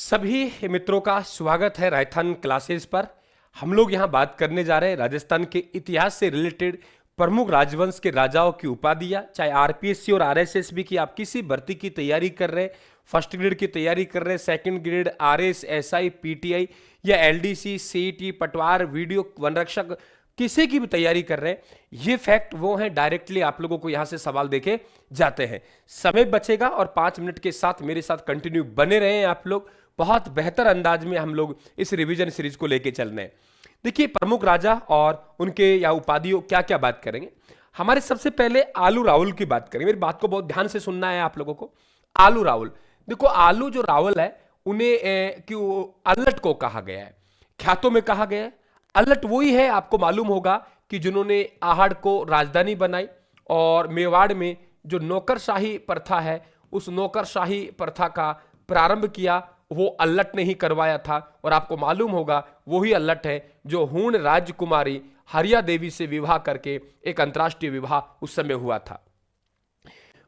सभी मित्रों का स्वागत है राजस्थान क्लासेस पर। हम लोग यहाँ बात करने जा रहे हैं राजस्थान के इतिहास से रिलेटेड प्रमुख राजवंश के राजाओं की उपाधियाँ, चाहे आरपीएससी और आरएसएसबी की आप किसी भर्ती की तैयारी कर रहे हैं, फर्स्ट ग्रेड की तैयारी कर रहे हैं, second grade, RS, SI, PTI या एलडीसी, सीईटी, पटवार, वीडियो वनरक्षक, किसी की भी तैयारी कर रहे हैं, ये फैक्ट वो हैं डायरेक्टली आप लोगों को यहां से सवाल देके जाते हैं। समय बचेगा और 5 मिनट के साथ मेरे साथ कंटिन्यू बने रहे हैं आप लोग। बहुत बेहतर अंदाज में हम लोग इस रिवीजन सीरीज को लेके चल रहे हैं। देखिए, प्रमुख राजा और उनके या उपाधियों क्या क्या बात करेंगे। हमारे सबसे पहले आलू रावल की बात करेंगे। मेरी बात को बहुत ध्यान से सुनना है आप लोगों को। आलू रावल, देखो आलू जो रावल है उन्हें क्यों अल्लट को कहा गया है, ख्यातों में कहा गया है। अल्लट वही है, आपको मालूम होगा, कि जिन्होंने आहड़ को राजधानी बनाई और मेवाड़ में जो नौकरशाही प्रथा है उस नौकरशाही प्रथा का प्रारंभ किया, वो अल्लट ने ही करवाया था। और आपको मालूम होगा वही अल्लट है जो हूण राजकुमारी हरिया देवी से विवाह करके एक अंतर्राष्ट्रीय विवाह उस समय हुआ था।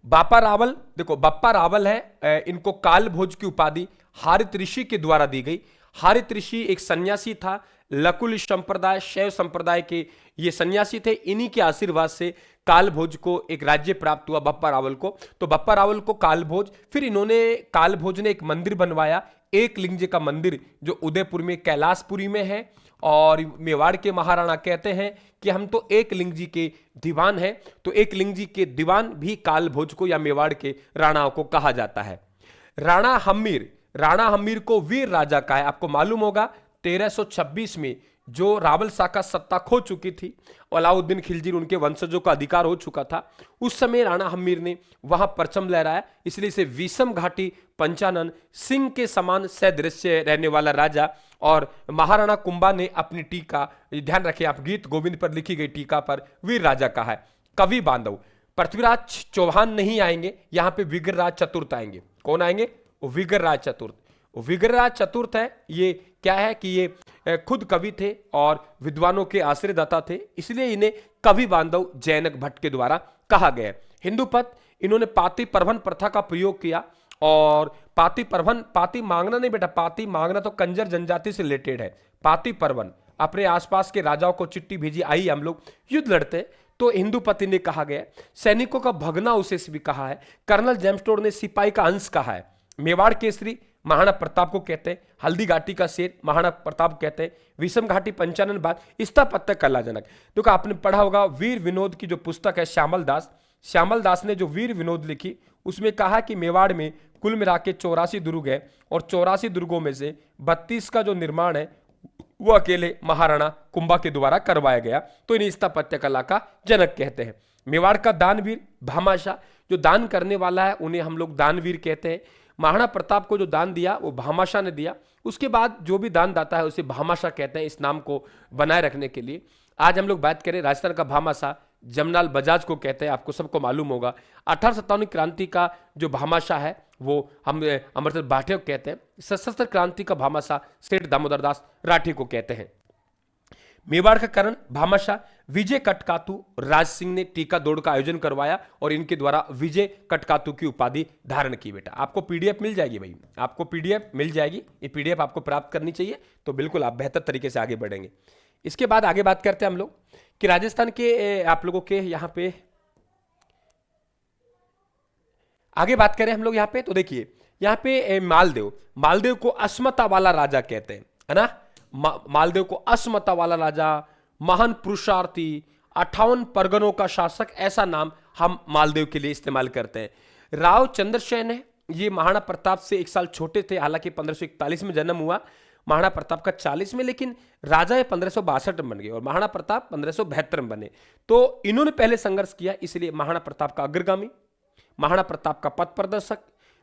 बापा रावल, देखो बप्पा रावल है, इनको काल भोज की उपाधि हारित ऋषि के द्वारा दी गई। हारित ऋषि एक सन्यासी था, लकुल संप्रदाय, शैव संप्रदाय के ये सन्यासी थे। इन्हीं के आशीर्वाद से काल भोज को एक राज्य प्राप्त हुआ बप्पा रावल को। तो बप्पा रावल को काल भोज, फिर इन्होंने काल भोज ने एक मंदिर बनवाया, एक लिंग का मंदिर, जो उदयपुर में कैलाशपुरी में है। और मेवाड़ के महाराणा कहते हैं कि हम तो एक लिंग जी के दीवान हैं, तो एक लिंग जी के दीवान भी काल भोज को या मेवाड़ के राणाओं को कहा जाता है। राणा हम्मीर को वीर राजा का है। आपको मालूम होगा 1326 में जो रावल शाह का सत्ता खो चुकी थी, अलाउद्दीन खिलजी, उनके वंशजों का अधिकार हो चुका था, उस समय राणा हम्मीर ने वहां परचम लहराया। इसलिए इसे विषम घाटी पंचानन, सिंह के समान सदृश्य रहने वाला राजा। और महाराणा कुंभा ने अपनी टीका, ध्यान रखें आप, गीत गोविंद पर लिखी गई टीका पर वीर राजा कहा है। कवि बांधव, पृथ्वीराज चौहान नहीं आएंगे, यहां पे विग्रहराज चतुर्थ आएंगे। कौन आएंगे? विग्रहराज चतुर्थ। विग्रहराज चतुर्थ है, ये क्या है कि ये खुद कवि थे और विद्वानों के आश्रयदाता थे, इसलिए इन्हें कवि बांधव जैनक भट्ट के द्वारा कहा गया। हिंदू पद, इन्होंने पाती परवन प्रथा का प्रयोग किया। और पाती परवन, पाती मांगना नहीं बेटा, पाती मांगना तो कंजर जनजाति से रिलेटेड है। पाती परवन, अपने आसपास के राजाओं को चिट्ठी भेजी, आई हम लोग युद्ध लड़ते, तो हिंदू पति ने कहा गया। सैनिकों का भगना उसे भी कहा है। कर्नल जेम्सटोर ने सिपाही का अंश कहा है। मेवाड़ केसरी महाराणा प्रताप को कहते हैं। हल्दी घाटी का शेर महाराणा प्रताप कहते हैं। विषम घाटी पंचानन बाग स्थापत्य कलाजनक। देखो आपने पढ़ा होगा वीर विनोद की जो पुस्तक है, श्यामल दास ने जो वीर विनोद लिखी, उसमें कहा कि मेवाड़ में कुल मिला के 84 दुर्ग है और 84 दुर्गों में से 32 का जो निर्माण है वो अकेले महाराणा कुंभा के द्वारा करवाया गया। तो इन्हें स्थापत्य कला का जनक कहते हैं। मेवाड़ का दानवीर भामाशाह, जो दान करने वाला है उन्हें हम लोग दानवीर कहते हैं। महाराणा प्रताप को जो दान दिया वो भामाशाह ने दिया। उसके बाद जो भी दान दाता है उसे भामाशाह कहते हैं, इस नाम को बनाए रखने के लिए। आज हम लोग बात करें राजस्थान का भामाशाह जमनाल बजाज को कहते हैं, आपको सबको मालूम होगा। 1857 क्रांति का जो भामाशाह है वो हम अमरसर भाटे को कहते हैं। सशस्त्र क्रांति का भामाशाह सेठ दामोदर दास राठी को कहते हैं। मेवाड़ का करण भामाशाह विजय कटकातु राज सिंह ने टीका दौड़ का आयोजन करवाया और इनके द्वारा विजय कटकातु की उपाधि धारण की। बेटा आपको पीडीएफ मिल जाएगी, भाई आपको पीडीएफ मिल जाएगी, ये पीडीएफ आपको प्राप्त करनी चाहिए, तो बिल्कुल आप बेहतर तरीके से आगे बढ़ेंगे। इसके बाद आगे बात करते हैं हम लोग कि राजस्थान के आप लोगों के यहाँ पे आगे बात करें हम लोग यहाँ पे, तो देखिए यहाँ पे मालदेव को अस्मता वाला राजा कहते हैं, है ना। मालदेव को अस्मता वाला राजा, महान पुरुषार्थी, 58 परगनों का शासक, ऐसा नाम हम मालदेव के लिए इस्तेमाल करते हैं। राव चंद्रसेन है, ये महाराणा प्रताप से 1 साल छोटे थे, हालांकि 1541 में जन्म हुआ, महाराणा प्रताप का 40 में, लेकिन राजा 1562 में बन गए और महाराणा प्रताप 1572 में बने। तो इन्होंने पहले संघर्ष किया, इसलिए महाराणा प्रताप का अग्रगामी, महाराणा प्रताप का पथ प्रदर्शक।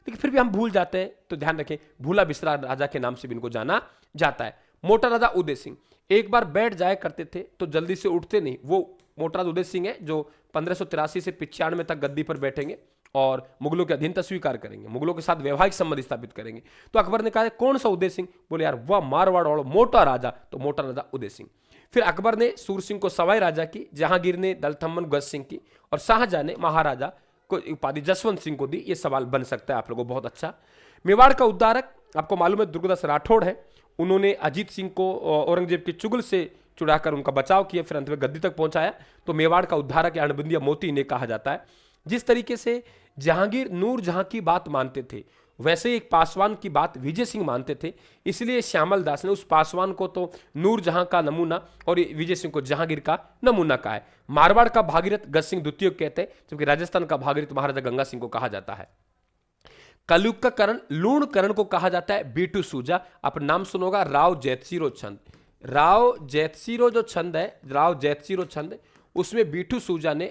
लेकिन फिर भी हम भूल जाते हैं, तो ध्यान रखें, भूला बिसरा राजा के नाम से भी इनको जाना जाता है। मोटा राजा उदय सिंह एक बार बैठ जाया करते थे तो जल्दी से उठते नहीं, वो मोटा राजा उदय सिंह है जो 1583 से 95 तक गद्दी पर बैठेंगे और मुगलों के अधीनता स्वीकार करेंगे, मुगलों के साथ वैवाहिक संबंध स्थापित करेंगे। तो अकबर ने कहा कौन सा उदय सिंह? बोले यार वह मारवाड़ वाला मोटा राजा, तो मोटा राजा उदय सिंह। फिर अकबर ने सूर सिंह को सवाई राजा की, जहांगीर ने दलथम्मन गज सिंह की और शाहजहां ने महाराजा को उपाधि जसवंत सिंह को दी। ये सवाल बन सकता है आप लोगों को बहुत अच्छा। मेवाड़ का उद्धारक आपको मालूम है दुर्गादास राठौड़ है, उन्होंने अजीत सिंह को औरंगजेब के चुगल से छुड़ाकर उनका बचाव किया, फिर अंत में गद्दी तक पहुंचाया। तो मेवाड़ का उद्धारक या अणबंदिया मोती इन्हें कहा जाता है। जिस तरीके से जहांगीर नूर जहां की बात मानते थे, वैसे ही एक पासवान की बात विजय सिंह मानते थे, इसलिए श्यामल दास ने उस पासवान को तो नूर जहां का नमूना और विजय सिंह को जहांगीर का नमूना कहा है। मारवाड़ का भागीरथ गज सिंह द्वितीय कहते हैं, जबकि राजस्थान का भागीरथ महाराजा गंगा सिंह को कहा जाता है। कलयुग का करण लूण करण को कहा जाता है बीटू सूजा। आप नाम सुनोगा राव जैतसिरो छंद। राव जैतसिरो जो छंद है, राव जैतसिरो छंद, उसमें बीटू सूजा ने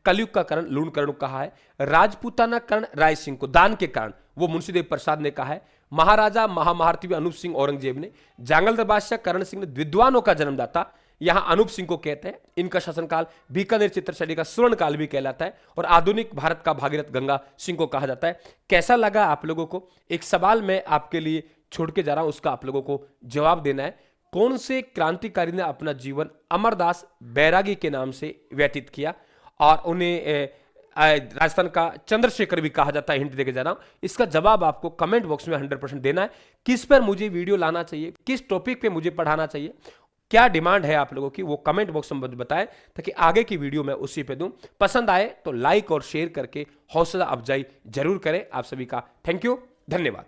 कलयुग का करण लूण करण को कहा है। राजपूताना करण राय सिंह को, दान के कारण, वो मुंशीदेव प्रसाद ने कहा है। महाराजा महामहारथी अनूप सिंह औरंगजेब ने, जांगलदार बादशाह करण सिंह ने विद्वानों का जन्मदाता यहां अनूप सिंह को कहते हैं। इनका शासनकाल बीकानेर चित्रशैली का स्वर्ण काल भी कहलाता है और आधुनिक भारत का भागीरथ गंगा सिंह को कहा जाता है। कैसा लगा आप लोगों को? एक सवाल मैं आपके लिए छोड़ के जा रहा हूं, उसका आप लोगों को जवाब देना है। कौन से क्रांतिकारी ने अपना जीवन अमरदास बैरागी के नाम से व्यतीत किया और उन्हें राजस्थान का चंद्रशेखर भी कहा जाता है? हिंट देके जा रहा हूं, इसका जवाब आपको कमेंट बॉक्स में 100% देना है। किस पर मुझे वीडियो लाना चाहिए, किस टॉपिक पे मुझे पढ़ाना चाहिए, क्या डिमांड है आप लोगों की, वो कमेंट बॉक्स में मुझे बताएं, ताकि आगे की वीडियो मैं उसी पे दूं। पसंद आए तो लाइक और शेयर करके हौसला अफजाई जरूर करें। आप सभी का थैंक यू, धन्यवाद।